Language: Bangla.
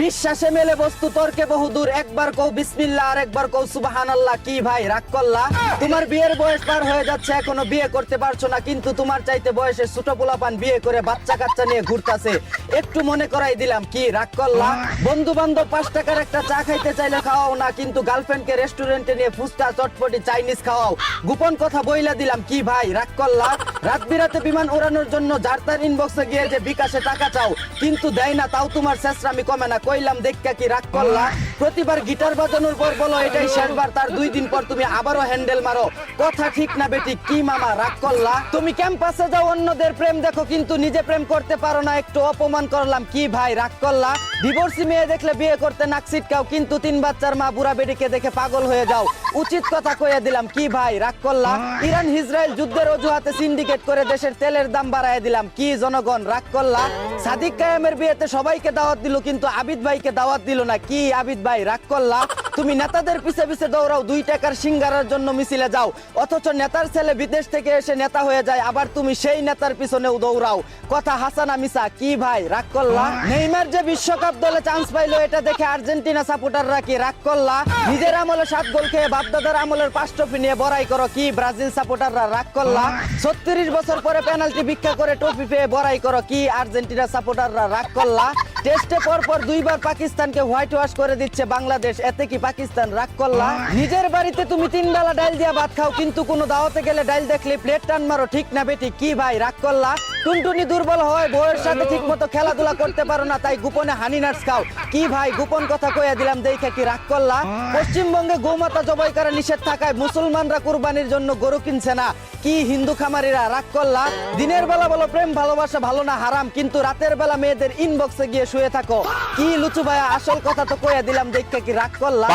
বিশ্বাসে মেলে বস্তু তর্কে বহুদূর, একবার কও বিসমিল্লাহ আর একবার কও সুবহানাল্লাহ। কি ভাই রাগ করলা? তোমার বিয়ের বয়স পার হয়ে যাচ্ছে, এখনো বিয়ে করতে পারছো না, কিন্তু তোমার চাইতে বয়সে ছোট পোলাপান বিয়ে করে বাচ্চা কাচ্চা নিয়ে ঘুরতাছে, একটু মনে করাই দিলাম। কি রাগ করলা? বন্ধু বান্ধব 5 টাকার একটা চা খাইতে চাইলে খাওয়াও না, কিন্তু গার্লফ্রেন্ডকে রেস্টুরেন্টে নিয়ে ফুচকা চটপটি চাইনিজ খাওয়াও, গোপন কথা বইলা দিলাম। কি ভাই রাগ করলা? রাত বিরাতে বিমান উড়ানোর জন্য যার ইনবক্সে গিয়ে যে বিকাশে টাকা চাও, কিন্তু দেয় না, তাও তোমার শেষরামি কমে না, কইলাম দেখা। কি রাগ করলা? প্রতিবার গিটার বাজানোর পর বলো এটাই শেষবার, তার 2 দিন পর তুমি আবারও হ্যান্ডেল মারো, কথা ঠিক না বেটি? কি মামা রাগ করলা? তুমি ক্যাম্পাসে যাও অন্যদের প্রেম দেখো, কিন্তু নিজে প্রেম করতে পারো না, একটু অপমান করলাম। কি ভাই রাগ করলা? ডিভোর্সি মেয়ে দেখলে বিয়ে করতে নাক ছিটকাও, কিন্তু 3 বাচ্চার মা বুড়া বেটিকে দেখে পাগল হয়ে যাও, উচিত কথা কইয়া দিলাম। কি ভাই রাগ করলা? ইরান ইসরায়েল যুদ্ধের অজুহাতে সিন্ডিকেট করে দেশের তেলের দাম বাড়ায় দিলাম। কি জনগণ রাগ করলা? সাদিক কায়েমের বিয়েতে সবাইকে দাওয়াত দিল, কিন্তু আবিদ ভাইকে দাওয়াত দিল না। কি আবিদ ভাই রাগ করলা? তুমি নেতাদের পিছে পিছে দৌড়াও, 2 টাকার সিঙ্গারার জন্য মিছিলে যাও, অথচ নেতার ছেলে বিদেশ থেকে এসে নেতা হয়ে যায়, আবার তুমি সেই নেতার পিছনেও দৌড়াও, কথা হাসানা মিসা? কি ভাই রাগ করলা? নেইমার যে বিশ্বকাপ দলে চান্স পাইলো, এটা দেখে আর্জেন্টিনা সাপোর্টাররা কি রাগ করলা? নিজের আমলে 7 গোল খেয়ে বাপদাদার আমলের 5 ট্রফি নিয়ে বড়াই করো, কি ব্রাজিল সাপোর্টাররা রাগ করলা? 36 বছর পরে পেনাল্টি ভিক্ষা করে ট্রফি পেয়ে বড়াই করো, কি আর্জেন্টিনা সাপোর্টাররা রাগ করলা? টেস্টে পরপর 2 বার পাকিস্তানকে হোয়াইট ওয়াশ করে দিচ্ছে বাংলাদেশ, এতে কি পাকিস্তান রাগ করলা? নিজের বাড়িতে তুমি 3 বেলা ডাল দিয়া ভাত খাও, কিন্তু কোনো দাওয়াতে গেলে ডাল দেখলে প্লেট টান মারো, ঠিক না বেটি? কি ভাই রাগ করলা? টুনটুনি দুর্বল হয়, বউয়ের সাথে ঠিক মতো খেলাধুলা করতে পারো না, তাই গোপনে হানি নাটস খাও। কি ভাই গোপন কথা কইয়া দিলাম দেখে কি রাগ করলা? পশ্চিমবঙ্গে গোমাতা জবাই করা নিষেধ থাকায় মুসলমানরা কুরবানির জন্য গরু কিনছে না, কি হিন্দু খামারিরা রাগ করলা? দিনের বেলা বলো প্রেম ভালোবাসা ভালো না হারাম, কিন্তু রাতের বেলা মেয়েদের ইনবক্সে গিয়ে শুয়ে থাকো, কি লুচু ভাইয়া? আসল কথা তো কইয়া দিলাম দেখে কি রাগ করলা?